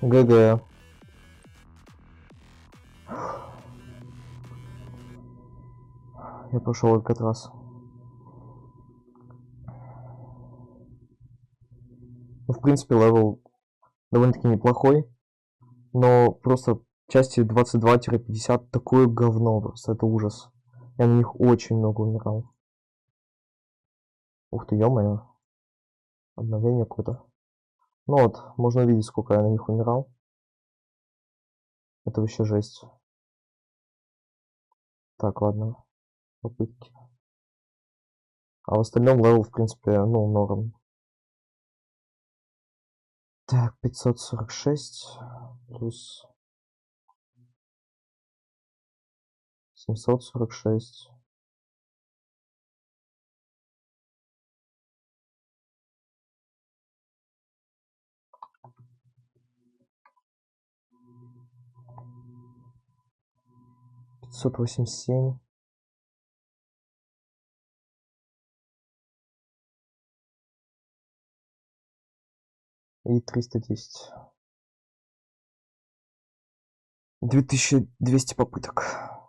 ГГ. Я прошел этот раз. Ну, в принципе, левел довольно-таки неплохой. Но просто части 22-50 такое говно просто. Это ужас. Я на них очень много умирал. Ух ты, ё-моё. Обновление какое-то. Ну вот, можно увидеть, сколько я на них умирал. Это вообще жесть. Так, ладно. Попытки. А в остальном левел, в принципе, ну, норм. Так, 546 плюс 746. Пятьсот восемьдесят семь. И 310. 2200 попыток.